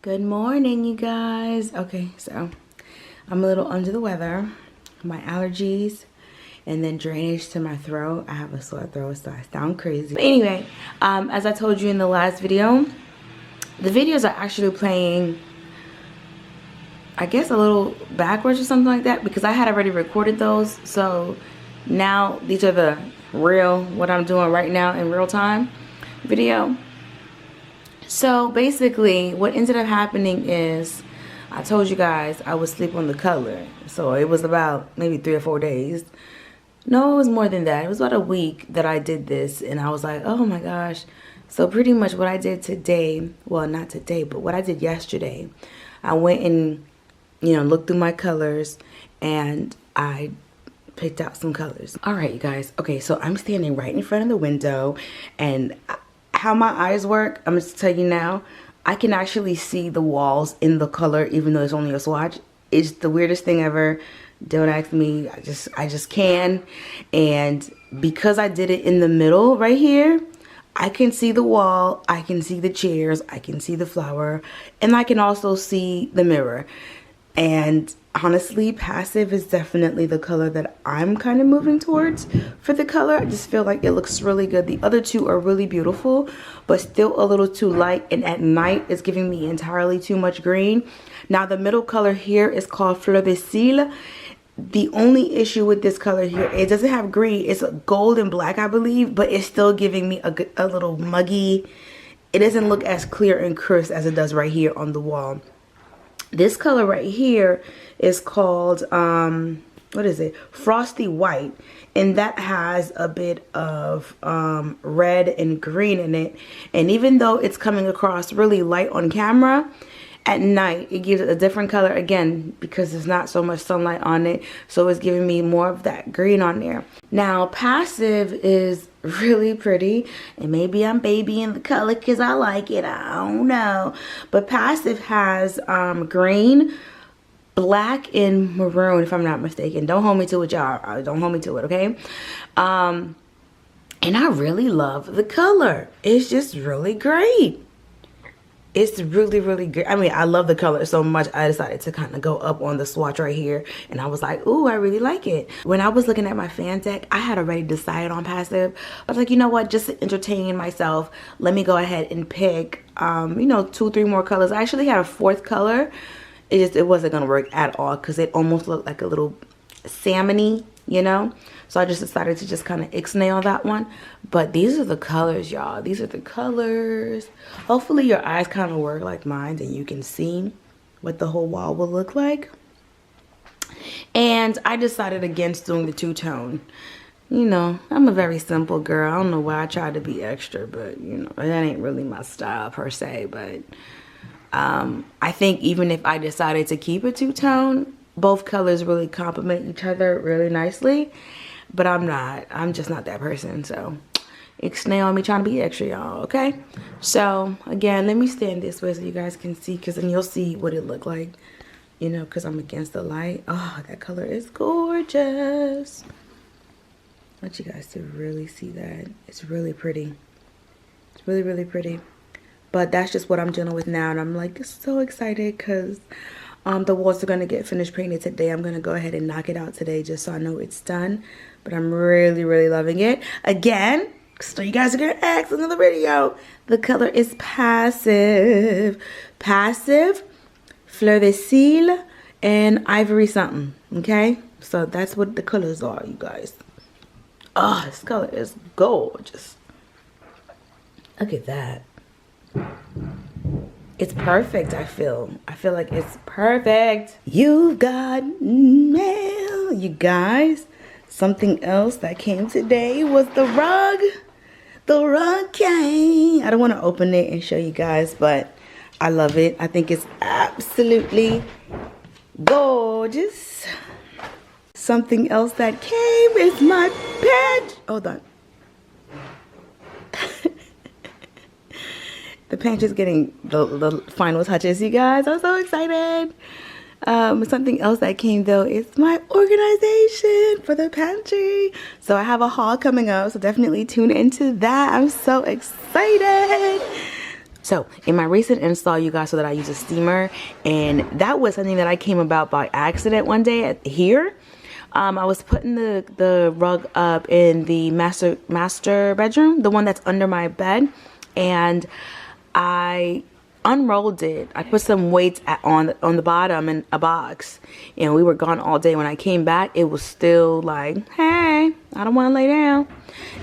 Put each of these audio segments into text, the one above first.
Good morning, you guys. Okay, so I'm a little under the weather. My allergies and then drainage to my throat. I have a sore throat, so I sound crazy. But anyway, as I told you in the last video, the videos are actually playing, I guess, a little backwards or something like that because I had already recorded those. So now these are the real, what I'm doing right now in real time video. So basically what ended up happening is I told you guys I would sleep on the color. So it was about maybe 3 or 4 days. No, it was more than that. It was about a week that I did this and I was like, oh my gosh. So pretty much what I did today, well, not today, but what I did yesterday, I went and, looked through my colors and I picked out some colors. All right, you guys. Okay, so I'm standing right in front of the window and how my eyes work, I'm just tell you now, I can actually see the walls in the color even though it's only a swatch. It's the weirdest thing ever. Don't ask me, I just can. And because I did it in the middle right here, I can see the wall, I can see the chairs, I can see the flower, and I can also see the mirror. And honestly, passive is definitely the color that I'm kind of moving towards for the color. I just feel like it looks really good. The other two are really beautiful, but still a little too light. And at night, it's giving me entirely too much green. Now, the middle color here is called Fleur de Cils. The only issue with this color here, it doesn't have green. It's gold and black, I believe, but it's still giving me a little muggy. It doesn't look as clear and crisp as it does right here on the wall. This color right here is called, what is it? Frosty White. And that has a bit of red and green in it. And even though it's coming across really light on camera, at night it gives it a different color again because there's not so much sunlight on it. So it's giving me more of that green on there. Now, passive is really pretty, and maybe I'm babying the color because I like it, I don't know, but passive has green, black, and maroon, if I'm not mistaken. Don't hold me to it, y'all. Don't hold me to it, okay? And I really love the color. It's just really great. It's really, really good. I mean, I love the color so much, I decided to kind of go up on the swatch right here. And I was like, ooh, I really like it. When I was looking at my fan deck, I had already decided on passive. I was like, you know what? Just to entertain myself, let me go ahead and pick, 2, 3 more colors. I actually had a 4th color. It wasn't going to work at all because it almost looked like a little salmon-y, So I just decided to just kind of ixnay on that one. But these are the colors, y'all. These are the colors. Hopefully your eyes kind of work like mine and you can see what the whole wall will look like. And I decided against doing the two-tone. I'm a very simple girl. I don't know why I tried to be extra, but, that ain't really my style per se. But I think even if I decided to keep a two-tone, both colors really complement each other really nicely. But I'm just not that person. So ixnay on me trying to be extra, y'all, okay? So again, let me stand this way so you guys can see, because then you'll see what it looked like, because I'm against the light. Oh, that color is gorgeous. I want you guys to really see that. It's really pretty. It's really, really pretty. But that's just what I'm dealing with now, and I'm like so excited because the walls are going to get finished painted today. I'm going to go ahead and knock it out today just so I know it's done. But I'm really, really loving it. Again, so you guys are going to ask another video. The color is passive. Passive, Fleur de Cils, and Ivory something. Okay? So that's what the colors are, you guys. Oh, this color is gorgeous. Look at that. It's perfect, I feel. I feel like it's perfect. You've got mail, you guys. Something else that came today was the rug. The rug came. I don't want to open it and show you guys, but I love it. I think it's absolutely gorgeous. Something else that came is my pet. Hold on. The pantry's getting the final touches, you guys. I'm so excited. Something else that came though is my organization for the pantry. So I have a haul coming up, so definitely tune into that. I'm so excited. So in my recent install, you guys saw that I use a steamer, and that was something that I came about by accident one day here. I was putting the rug up in the master bedroom, the one that's under my bed, and I unrolled it. I put some weights on the bottom in a box, and we were gone all day. When I came back, it was still like, hey, I don't want to lay down.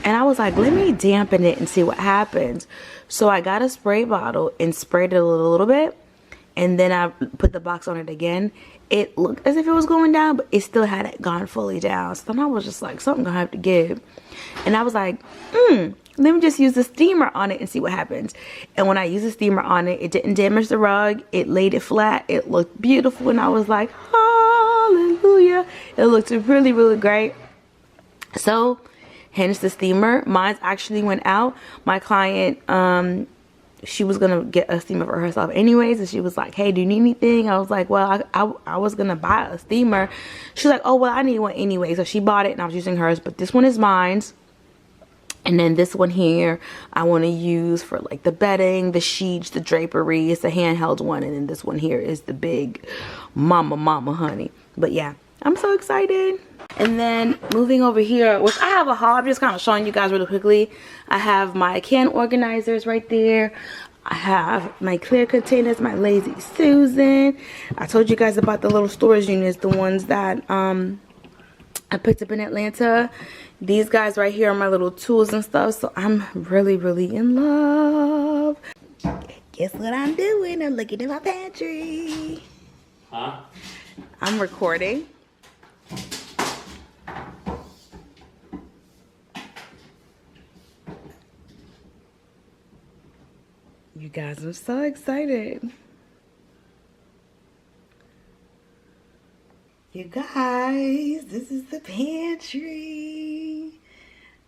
And I was like, let me dampen it and see what happens. So I got a spray bottle and sprayed it a little bit, and then I put the box on it again. It looked as if it was going down, but it still hadn't gone fully down. So then I was just like, something gonna have to give. And I was like, let me just use the steamer on it and see what happens. And when I used the steamer on it, it didn't damage the rug. It laid it flat. It looked beautiful. And I was like, hallelujah. It looked really, really great. So hence the steamer. Mine actually went out. My client, she was gonna get a steamer for herself anyways, and she was like, hey, do you need anything? I was like, well, I was gonna buy a steamer. She's like, oh, well, I need one anyway. So she bought it and I was using hers, but this one is mine's. And then this one here, I want to use for like the bedding, the sheets, the drapery. It's a handheld one. And then this one here is the big mama honey. But yeah, I'm so excited. And then moving over here, which I have a haul. I'm just kind of showing you guys really quickly. I have my can organizers right there. I have my clear containers, my Lazy Susan. I told you guys about the little storage units, the ones that I picked up in Atlanta. These guys right here are my little tools and stuff. So I'm really, really in love. Guess what I'm doing? I'm looking in my pantry. Huh? I'm recording. You guys, I'm so excited. You guys, this is the pantry.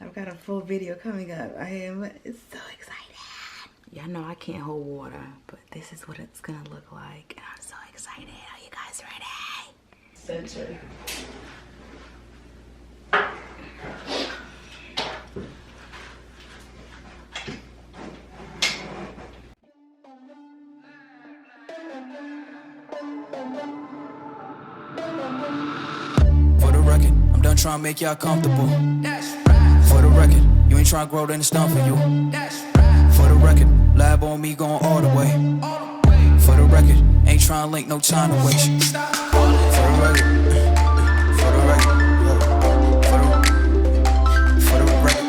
I've got a full video coming up. I am so excited. Y'all know I can't hold water, but this is what it's gonna look like. And I'm so excited. Are you guys ready? Center. Trying to make y'all comfortable. For the record, you ain't trying to grow, then it's done for you. For the record, lab on me going all the way. For the record, ain't trying to link, no time to waste. For the record, for the record, for the record, for the record,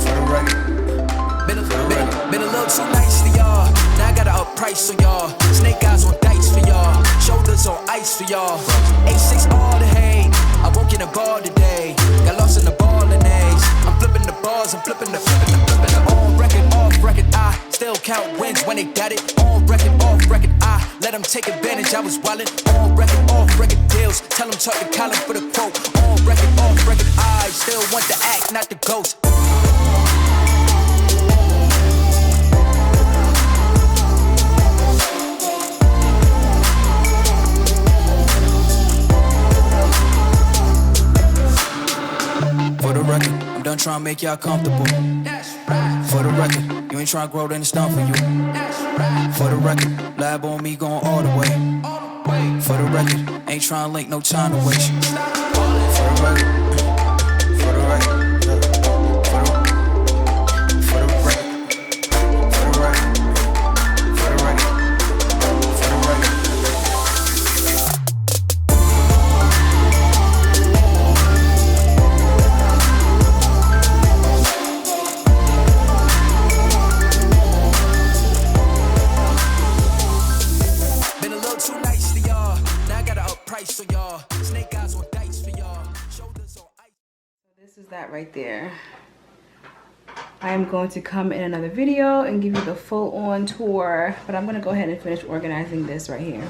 for the record. Been a little too nice for y'all. Now I gotta up price on y'all. Snake eyes on dice for y'all. Shoulders on ice for y'all. A6 all the hate. I woke in a bar today. Got lost in the ball and A's. I'm flipping the bars, I'm flipping the. On record, off record, I still count wins when they got it. On record, off record, I let them take advantage. I was wildin'. On record, off record deals. Tell them talk to Colin for the quote. On record, off record, I still want the act, not the ghost. For the record, I'm done trying to make y'all comfortable. For the record, you ain't trying to grow, then it's done for you. For the record, lab on me going all the way. For the record, ain't trying to link, no time to waste. For the record, for the record. That right there. I am going to come in another video and give you the full on tour, but I'm going to go ahead and finish organizing this right here.